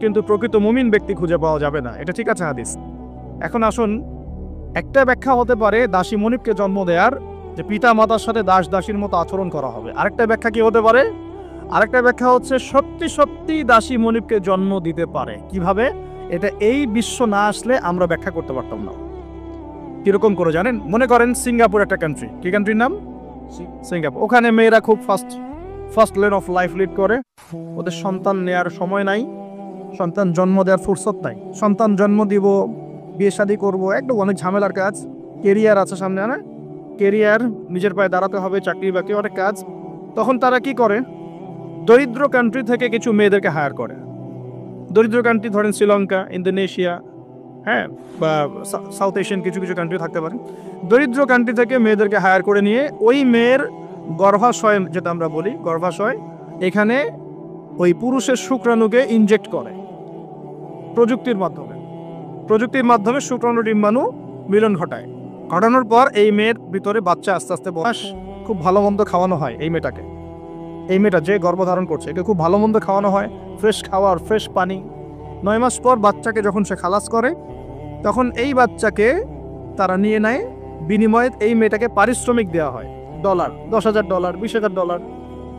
কিন্তু প্রকৃত মুমিন ব্যক্তি খুঁজে পাওয়া যাবে না। এটা ঠিক আছে হাদিস। এখন আসুন, একটা ব্যাখ্যা হতে পারে দাসী মনিবকে জন্ম দেওয়ার, যে পিতা মাতার সাথে দাস দাসীর মতো আচরণ করা হবে। আরেকটা ব্যাখ্যা কি হতে পারে? আরেকটা ব্যাখ্যা হচ্ছে সত্যি সত্যি দাসী মনিবকে জন্ম দিতে পারে। কিভাবে? এটা এই বিশ্ব না আসলে আমরা ব্যাখ্যা করতে পারতাম না। কিরকম করে জানেন? মনে করেন সিঙ্গাপুর একটা কান্ট্রি। কি কান্ট্রির নাম? সিঙ্গাপুর। ওখানে মেয়েরা খুব first lane of life lead করে। ওদের সন্তান নেয়ার সময় নাই, সন্তান জন্ম দেওয়ার ফুরসত নাই। সন্তান জন্ম দিব, বিয়ে শাদী করবো, একদম অনেক ঝামেলার কাজ। কেরিয়ার আছে সামনে, না কেরিয়ার, নিজের পায়ে দাঁড়াতে হবে, চাকরি বাকরি, অনেক কাজ। তখন তারা কি করে? দরিদ্র কান্ট্রি থেকে কিছু মেয়েদেরকে হায়ার করে। দরিদ্র কান্ট্রি ধরেন শ্রীলঙ্কা, ইন্দোনেশিয়া, হ্যাঁ, বা সাউথ এশিয়ান কিছু কিছু কান্ট্রি থাকতে পারে। দরিদ্র কান্ট্রি থেকে মেয়েদেরকে হায়ার করে নিয়ে ওই মেয়ের গর্ভাশয়, যেটা আমরা বলি গর্ভাশয়, এখানে ওই পুরুষের শুক্রাণুকে ইনজেক্ট করে প্রযুক্তির মাধ্যমে শুক্রাণু ডিম্বাণু মিলন ঘটায়। ঘটানোর পর এই মেয়ের ভিতরে বাচ্চা আস্তে আস্তে বয়স, খুব ভালো মন্দ খাওয়ানো হয় এই মেয়েটা যে গর্ভধারণ করছে, একে খুব ভালো মন্দ খাওয়ানো হয়, ফ্রেশ খাওয়ার, ফ্রেশ পানি। 9 মাস পর বাচ্চাকে যখন সে খালাস করে, তখন এই বাচ্চাকে তারা নিয়ে নেয়, বিনিময়ে এই মেয়েটাকে পারিশ্রমিক দেওয়া হয়, $, $10,000, $20,000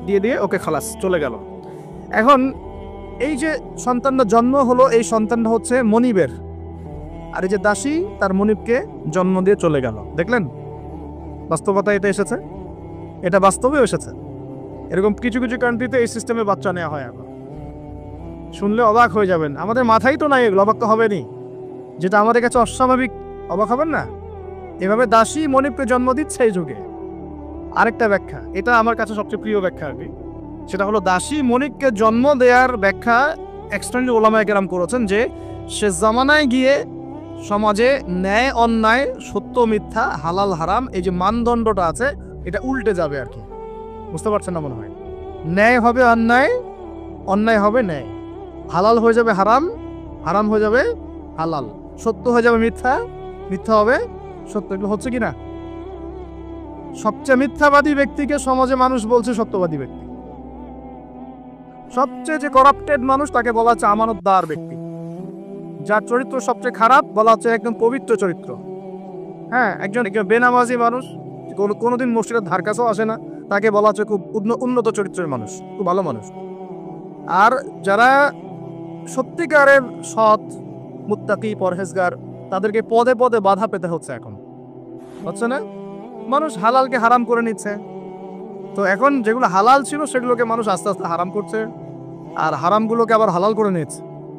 দিয়ে ওকে খালাস, চলে গেল। এখন এই যে সন্তানটা জন্ম হলো, এই সন্তানটা হচ্ছে মনিবের, আর এই যে দাসী তার মনিবকে জন্ম দিয়ে চলে গেল। দেখলেন বাস্তবতা? এটা এসেছে, এটা বাস্তবে এসেছে। এরকম কিছু কিছু কান্ট্রিতে এই সিস্টেমে বাচ্চা নেওয়া হয়। এখন শুনলে অবাক হয়ে যাবেন, আমাদের মাথায় তো নাই এগুলো, অবাক তো হবেনি। যেটা আমাদের কাছে অস্বাভাবিক, অবাক হবেন না? এভাবে দাসী মনিবকে জন্ম দিচ্ছে এই যুগে। আরেকটা ব্যাখ্যা, এটা আমার কাছে সবচেয়ে প্রিয় ব্যাখ্যা আর কি, সেটা হলো দাসী মনিবকে জন্ম দেওয়ার ব্যাখ্যা এক্সটেন্ড ওলামায়ে কেরাম করেছেন যে সে জামানায় গিয়ে সমাজে ন্যায় অন্যায়, সত্য মিথ্যা, হালাল হারাম, এই যে মানদণ্ডটা আছে, এটা উল্টে যাবে আর কি। বুঝতে পারছেন না মনে হয়? ন্যায় হবে অন্যায়, অন্যায় হবে ন্যায়, হালাল হয়ে যাবে হারাম, হারাম হয়ে যাবে হালাল, সত্য হয়ে যাবে মিথ্যা, মিথ্যা হবে সত্য। এগুলো হচ্ছে কি না? সবচেয়ে মিথ্যাবাদী ব্যক্তিকে সমাজে মানুষ বলছে সত্যবাদী ব্যক্তি। সবচেয়ে যে করাপ্টেড মানুষ, তাকে বলা হচ্ছে আমানতদার ব্যক্তি। যার চরিত্র সবচেয়ে খারাপ, বলা হচ্ছে একদম পবিত্র চরিত্র। হ্যাঁ, একজন বেনামাজি মানুষ, কোনোদিন মসজিদের ধার কাছেও আসে না, তাকে বলা হচ্ছে খুব উন্নত চরিত্রের মানুষ, খুব ভালো মানুষ। আর যারা সত্যিকারের সৎ, মুত্তাকি, পরহেজগার, তাদেরকে পদে পদে বাধা পেতে হচ্ছে এখন, হচ্ছে না? মানুষ হালালকে হারাম করে নিচ্ছে। তো এখন যেগুলো হালাল ছিল সেগুলোকে মানুষ আস্তে আস্তে হারাম করছে, আর হারামগুলোকে আবার হালাল করে নিচ্ছে।